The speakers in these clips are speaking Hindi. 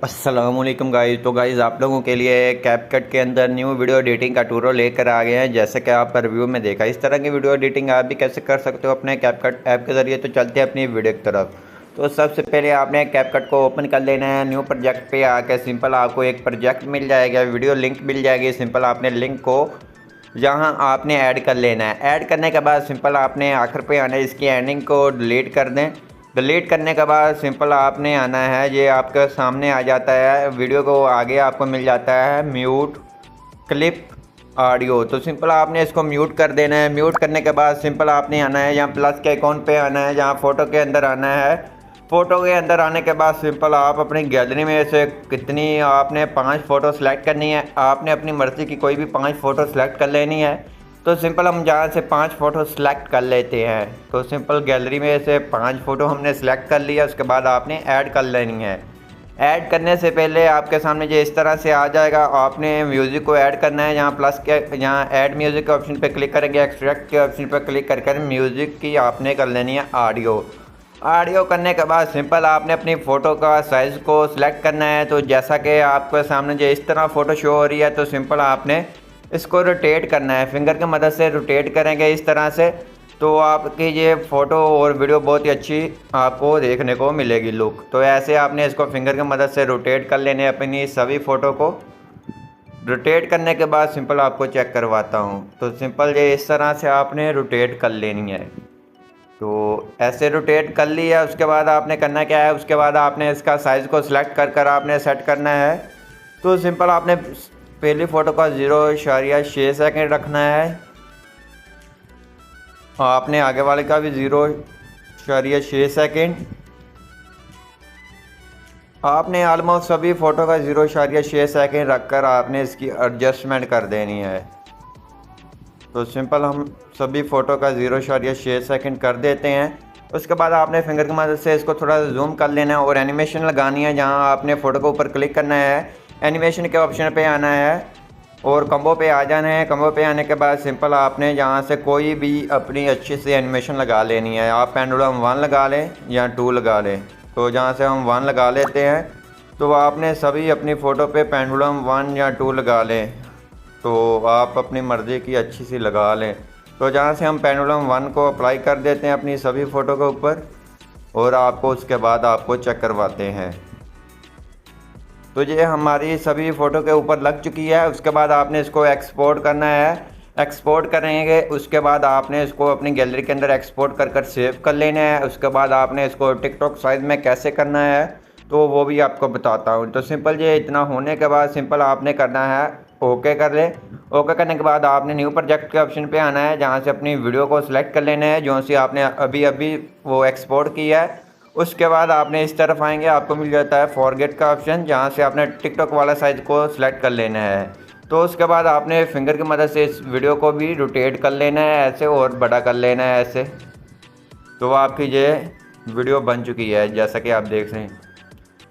अस्सलामुअलैकुम गाइस। तो गाइस आप लोगों के लिए कैपकट के अंदर न्यू वीडियो एडिटिंग का ट्यूटोरियल लेकर आ गए हैं। जैसे कि आप रिव्यू में देखा, इस तरह की वीडियो एडिटिंग आप भी कैसे कर सकते हो अपने कैपकट ऐप के ज़रिए। तो चलते हैं अपनी वीडियो की तरफ। तो सबसे पहले आपने कैपकट को ओपन कर लेना है। न्यू प्रोजेक्ट पे आकर सिंपल आपको एक प्रोजेक्ट मिल जाएगा, वीडियो लिंक मिल जाएगी। सिंपल आपने लिंक को यहाँ आपने ऐड कर लेना है। ऐड करने के बाद सिंपल आपने आखिर पे आना है, इसकी एंडिंग को डिलीट कर दें। डिलीट करने के बाद सिंपल आपने आना है, ये आपके सामने आ जाता है, वीडियो को आगे आपको मिल जाता है म्यूट क्लिप ऑडियो। तो सिंपल आपने इसको म्यूट कर देना है। म्यूट करने के बाद सिंपल आपने आना है, यहाँ प्लस के आइकॉन पे आना है, जहाँ फ़ोटो के अंदर आना है। फ़ोटो के अंदर आने के बाद सिंपल आप अपनी गैलरी में से कितनी आपने 5 फ़ोटो सेलेक्ट करनी है। आपने अपनी मर्ज़ी की कोई भी 5 फ़ोटो सेलेक्ट कर लेनी है। तो सिंपल हम जहाँ से 5 फ़ोटो सेलेक्ट कर लेते हैं। तो सिंपल गैलरी में से 5 फ़ोटो हमने सेलेक्ट कर लिया। उसके बाद आपने ऐड कर लेनी है। ऐड करने से पहले आपके सामने जो इस तरह से आ जाएगा, आपने म्यूज़िक को ऐड करना है। यहाँ प्लस के यहाँ ऐड म्यूज़िक के ऑप्शन पे क्लिक करेंगे, एक्सट्रैक्ट के ऑप्शन पे क्लिक कर म्यूज़िक की आपने कर लेनी है ऑडियो। ऑडियो करने के बाद सिंपल आपने अपनी फ़ोटो का साइज़ को सिलेक्ट करना है। तो जैसा कि आपके सामने जो इस तरह फ़ोटो शो हो रही है, तो सिंपल आपने इसको रोटेट करना है। फिंगर की मदद से रोटेट करेंगे इस तरह से, तो आपकी ये फ़ोटो और वीडियो बहुत ही अच्छी आपको देखने को मिलेगी लुक। तो ऐसे आपने इसको फिंगर की मदद से रोटेट कर लेने अपनी सभी फ़ोटो को। रोटेट करने के बाद सिंपल आपको चेक करवाता हूँ। तो सिंपल ये इस तरह से आपने रोटेट कर लेनी है। तो ऐसे रोटेट कर लिया। उसके बाद आपने करना क्या है, उसके बाद आपने इसका साइज़ को सिलेक्ट कर आपने सेट करना है। तो सिंपल आपने पहली फ़ोटो का 0.6 सेकंड रखना है। आपने आगे वाले का भी 0.6 सेकंड। आपने ऑलमोस्ट सभी फ़ोटो का 0.6 सेकंड रखकर आपने इसकी एडजस्टमेंट कर देनी है। तो सिंपल हम सभी फ़ोटो का 0.6 सेकंड कर देते हैं। उसके बाद आपने फिंगर की मदद से इसको थोड़ा जूम कर लेना है और एनिमेशन लगानी है। जहां आपने फ़ोटो के ऊपर क्लिक करना है, एनिमेशन के ऑप्शन पे आना है और कम्बो पे आ जाना है। कम्बो पे आने के बाद सिंपल आपने यहाँ से कोई भी अपनी अच्छी सी एनिमेशन लगा लेनी है। आप पेंडुलम 1 लगा लें या 2 लगा लें। तो जहाँ से हम 1 लगा लेते हैं, तो आपने सभी अपनी फ़ोटो पे पेंडुलम 1 या 2 लगा लें। तो आप अपनी मर्ज़ी की अच्छी सी लगा लें। तो जहाँ से हम पेंडुलम 1 को अप्लाई कर देते हैं अपनी सभी फ़ोटो के ऊपर और आपको उसके बाद आपको चेक करवाते हैं। तो ये हमारी सभी फ़ोटो के ऊपर लग चुकी है। उसके बाद आपने इसको एक्सपोर्ट करना है। एक्सपोर्ट करेंगे उसके बाद आपने इसको अपनी गैलरी के अंदर एक्सपोर्ट कर सेव कर लेना है। उसके बाद आपने इसको टिकटॉक साइज़ में कैसे करना है तो वो भी आपको बताता हूँ। तो सिंपल ये इतना होने के बाद सिंपल आपने करना है ओके कर ले। ओके करने के बाद आपने न्यू प्रोजेक्ट के ऑप्शन पे आना है, जहाँ से अपनी वीडियो को सिलेक्ट कर लेना है जो सी आपने अभी अभी वो एक्सपोर्ट किया है। उसके बाद आपने इस तरफ आएंगे, आपको मिल जाता है फॉरगेट का ऑप्शन, जहाँ से आपने टिकटॉक वाला साइज़ को सिलेक्ट कर लेना है। तो उसके बाद आपने फिंगर की मदद से इस वीडियो को भी रोटेट कर लेना है ऐसे और बड़ा कर लेना है ऐसे। तो आपकी ये वीडियो बन चुकी है जैसा कि आप देख रहे हैं।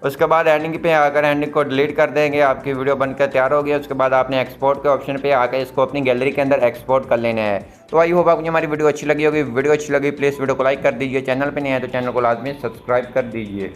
उसके बाद एंडिंग पे आकर एंडिंग को डिलीट कर देंगे, आपकी वीडियो बनकर तैयार हो गई। उसके बाद आपने एक्सपोर्ट के ऑप्शन पे आकर इसको अपनी गैलरी के अंदर एक्सपोर्ट कर लेना है। तो आई होप आपको हमारी वीडियो अच्छी लगी होगी। वीडियो अच्छी लगी प्लीज़ वीडियो को लाइक कर दीजिए। चैनल पे नहीं है तो चैनल को लाजमी सब्सक्राइब कर दीजिए।